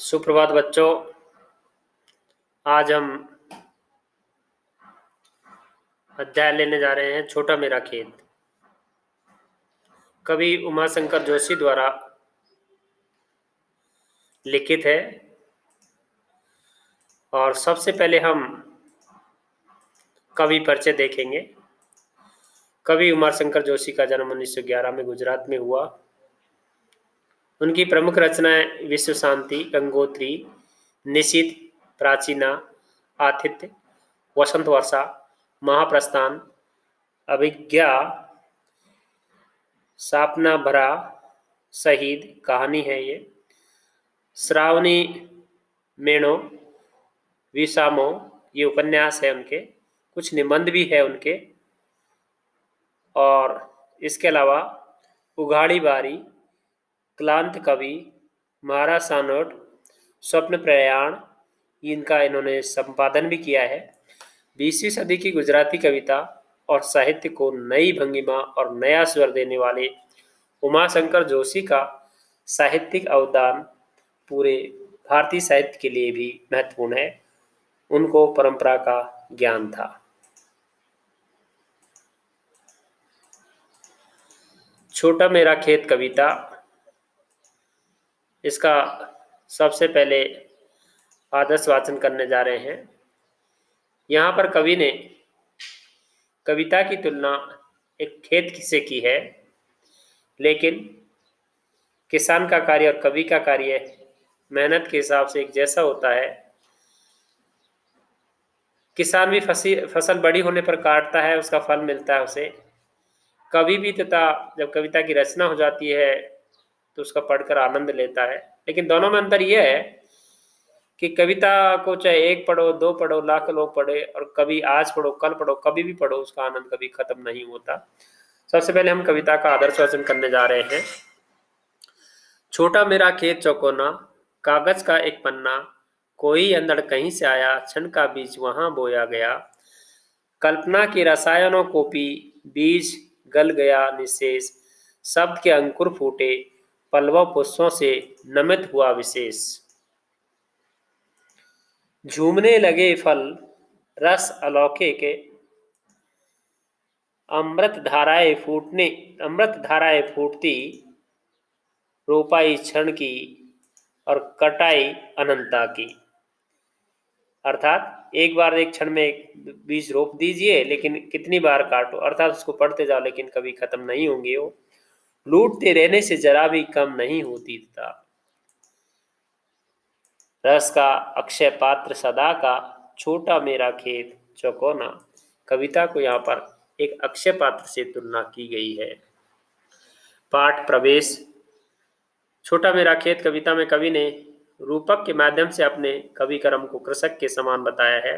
सुप्रभात बच्चों। आज हम अध्याय लेने जा रहे हैं छोटा मेरा खेत। कवि उमाशंकर जोशी द्वारा लिखित है। और सबसे पहले हम कवि परिचय देखेंगे। कवि उमाशंकर जोशी का जन्म 1911 में गुजरात में हुआ। उनकी प्रमुख रचनाएं विश्व शांति, गंगोत्री, निशीथ, प्राचीना, आतिथ्य, वसंत वर्षा, महाप्रस्थान, अभिज्ञा, सापना भरा, शहीद कहानी है ये, श्रावणी मेणो, विसामो, ये उपन्यास है उनके। कुछ निबंध भी है उनके। और इसके अलावा उघाड़ी बारी, क्लांत कवि, महाराज सानोट, स्वप्न प्रयाण, इनका इन्होंने संपादन भी किया है। 20वीं सदी की गुजराती कविता और साहित्य को नई भंगिमा और नया स्वर देने वाले उमाशंकर जोशी का साहित्यिक अवदान पूरे भारतीय साहित्य के लिए भी महत्वपूर्ण है। उनको परंपरा का ज्ञान था। छोटा मेरा खेत कविता, इसका सबसे पहले आदर्श वाचन करने जा रहे हैं। यहाँ पर कवि ने कविता की तुलना एक खेत से की है, लेकिन किसान का कार्य और कवि का कार्य मेहनत के हिसाब से एक जैसा होता है। किसान भी फसल बड़ी होने पर काटता है, उसका फल मिलता है उसे। कवि भी तथा जब कविता की रचना हो जाती है तो उसका पढ़कर आनंद लेता है। लेकिन दोनों में अंतर यह है कि कविता को चाहे एक पढ़ो, दो पढ़ो, लाख लोग पढ़े, और कभी आज पढ़ो, कल पढ़ो, कभी भी पढ़ो, उसका आनंद कभी खत्म नहीं होता। सबसे पहले हम कविता का आदर्श वाचन करने जा रहे हैं। छोटा मेरा खेत चौकोना, कागज का एक पन्ना, कोई अंधड़ कहीं से आया, क्षण का बीज वहां बोया गया। कल्पना की रसायनों को पी, बीज गल गया निशेष, शब्द के अंकुर फूटे, पल्लव पुष्पों से नमित हुआ विशेष। झूमने लगे फल, रस अलौकिक, अमृत धाराएं फूटती, रोपाई क्षण की और कटाई अनंता की। अर्थात एक बार एक क्षण में बीज रोप दीजिए, लेकिन कितनी बार काटो, अर्थात उसको पढ़ते जाओ, लेकिन कभी खत्म नहीं होंगे वो। लूटते रहने से जरा भी कम नहीं होती था, रस का अक्षय पात्र सदा का, छोटा मेरा खेत चौकोना। कविता को यहाँ पर एक अक्षय पात्र से तुलना की गई है। पाठ प्रवेश। छोटा मेरा खेत कविता में कवि ने रूपक के माध्यम से अपने कवि कर्म को कृषक के समान बताया है।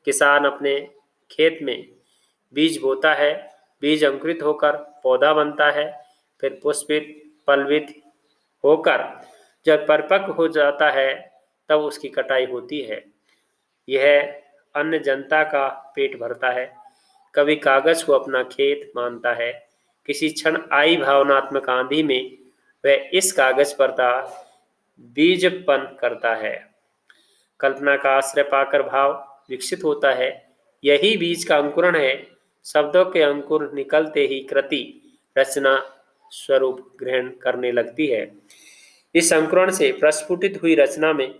किसान अपने खेत में बीज बोता है, बीज अंकुरित होकर पौधा बनता है, फिर पुष्पित पल्वित होकर जब परिपक्व हो जाता है तब उसकी कटाई होती है। यह अन्य जनता का पेट भरता है। कवि कागज को अपना खेत मानता है। किसी क्षण आई भावनात्मक आंधी में वह इस कागज पर था बीजपन करता है। कल्पना का आश्रय पाकर भाव विकसित होता है। यही बीज का अंकुरण है। शब्दों के अंकुर निकलते ही कृति रचना स्वरूप ग्रहण करने लगती है। इस अंकुरण से प्रस्फुटित हुई रचना में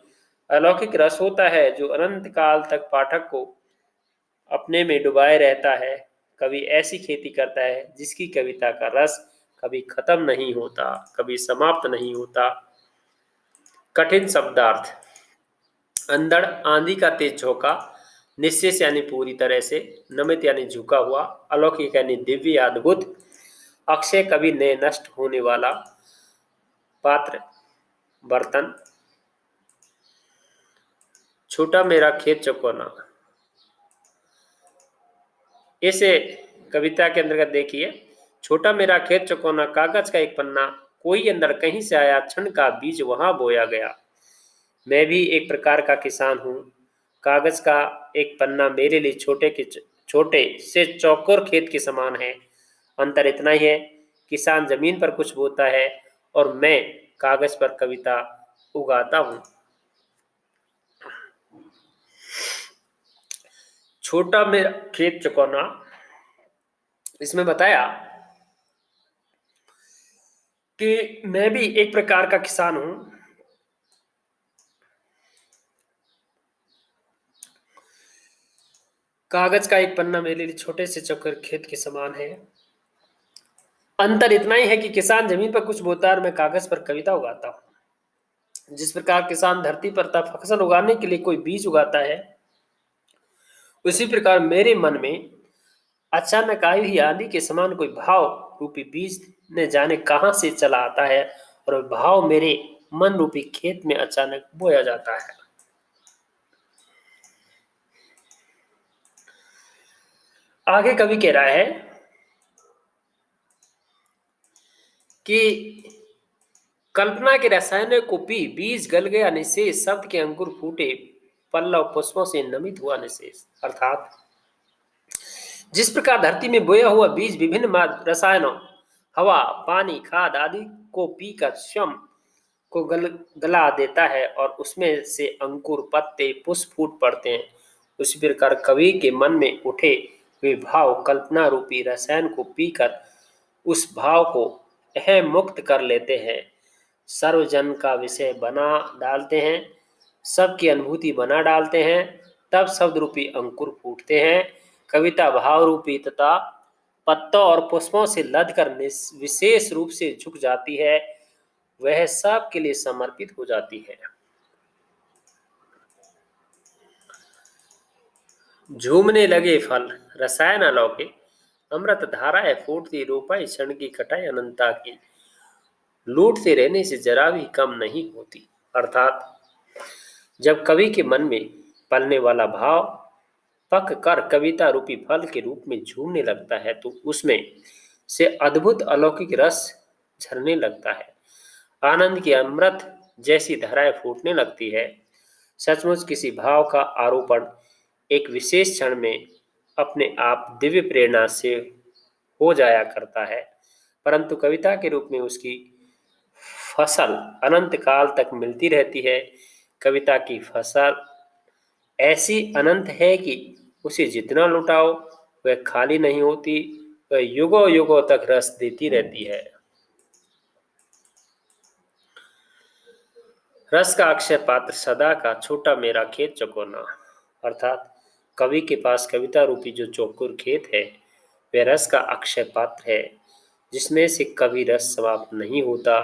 अलौकिक रस होता है, जो अनंत काल तक पाठक को अपने में डुबाए रहता है। कवि ऐसी खेती करता है जिसकी कविता का रस कभी खत्म नहीं होता, कभी समाप्त नहीं होता। कठिन शब्दार्थ। अंधड़ आंधी का तेज झोंका, निश्चय यानी पूरी तरह से, नमित यानी झुका हुआ, अलौकिक यानी दिव्य अद्भुत, अक्षय कभी न नष्ट होने वाला, पात्र बर्तन। छोटा मेरा खेत चौकोना, इसे कविता के अंतर्गत देखिए। छोटा मेरा खेत चौकोना, कागज का एक पन्ना, कोई अंदर कहीं से आया, क्षण का बीज वहां बोया गया। मैं भी एक प्रकार का किसान हूँ। कागज का एक पन्ना मेरे लिए छोटे से चौकोर खेत के समान है। अंतर इतना ही है, किसान जमीन पर कुछ बोता है और मैं कागज पर कविता उगाता हूँ। छोटा मेरा खेत चुकौना, इसमें बताया कि मैं भी एक प्रकार का किसान हूं। कागज का एक पन्ना मेरे लिए छोटे से चौकर खेत के समान है। अंतर इतना ही है कि किसान जमीन पर कुछ बोता है और मैं कागज पर कविता उगाता हूँ। जिस प्रकार किसान धरती पर तब फसल उगाने के लिए कोई बीज उगाता है, उसी प्रकार मेरे मन में अचानक आई हुई आंधी के समान कोई भाव रूपी बीज न जाने कहां से चला आता है, और वह भाव मेरे मन रूपी खेत में अचानक बोया जाता है। आगे कवि कह रहा है कि कल्पना के रसायनों को पी बीज गल गया निशेष, शब्द के अंकुर फूटे पल्लव पुष्पों से नमित हुआ निशेष। अर्थात जिस प्रकार धरती में बोया हुआ बीज विभिन्न रसायनों, हवा, पानी, खाद आदि को पीकर स्वयं को गला देता है और उसमें से अंकुर, पत्ते, पुष्प फूट पड़ते हैं, उसी प्रकार कवि के मन में उठे हुए भाव कल्पना रूपी रसायन को पीकर उस भाव को अहम मुक्त कर लेते हैं, सर्वजन का विषय बना डालते हैं, सबकी अनुभूति बना डालते हैं। तब शब्द रूपी अंकुर फूटते हैं। कविता भाव रूपी तथा पत्तों और पुष्पों से लद कर विशेष रूप से झुक जाती है, वह सब के लिए समर्पित हो जाती है। झूमने लगे फल रसायन अलौके, अमृत धाराएं फूटती रूपाई क्षण की कटाई अनंता की, लूटते रहने से जरा भी कम नहीं होती। अर्थात जब कवि के मन में पलने वाला भाव पक कर कविता रूपी फल के रूप में झूमने लगता है, तो उसमें से अद्भुत अलौकिक रस झरने लगता है, आनंद की अमृत जैसी धाराएं फूटने लगती है। सचमुच किसी भाव का आरोपण एक विशेष क्षण में अपने आप दिव्य प्रेरणा से हो जाया करता है, परंतु कविता के रूप में उसकी फसल अनंत काल तक मिलती रहती है। कविता की फसल ऐसी अनंत है कि उसे जितना लुटाओ वह खाली नहीं होती, वह युगों युगों तक रस देती रहती है। रस का अक्षय पात्र सदा का छोटा मेरा खेत चकोना। अर्थात कवि के पास कविता रूपी जो चौकुर खेत है, वह रस का अक्षय पात्र है, जिसमें से कभी रस समाप्त नहीं होता,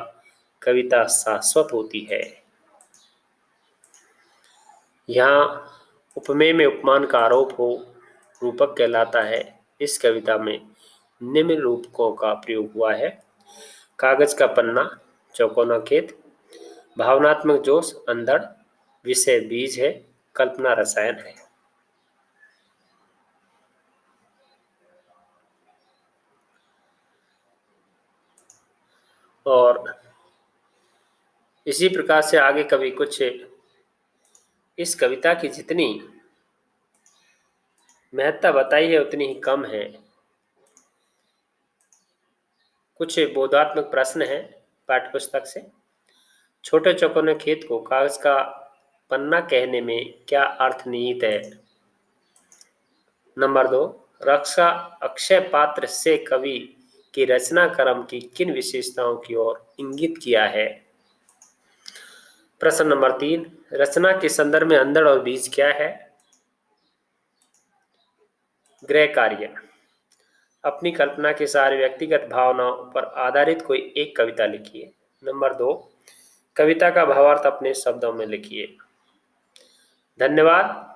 कविता शाश्वत होती है। यहाँ उपमेय में उपमान का आरोप हो रूपक कहलाता है। इस कविता में निम्न रूपकों का प्रयोग हुआ है: कागज का पन्ना, चौकोना खेत, भावनात्मक जोश अंधड़, विषय बीज है, कल्पना रसायन है। और इसी प्रकार से आगे कवि कुछ इस कविता की जितनी महत्ता बताई है उतनी ही कम है। कुछ बोधात्मक प्रश्न है पाठ्यपुस्तक से। छोटे चौकोने खेत को कागज का पन्ना कहने में क्या अर्थ निहित है? नंबर 2, रक्षा अक्षय पात्र से कवि की रचना क्रम की किन विशेषताओं की ओर इंगित किया है? प्रश्न नंबर 3, रचना के संदर्भ में अंधड़ और बीज क्या है? गृह कार्य, अपनी कल्पना के सारे व्यक्तिगत भावनाओं पर आधारित कोई एक कविता लिखिए। नंबर 2, कविता का भावार्थ अपने शब्दों में लिखिए। धन्यवाद।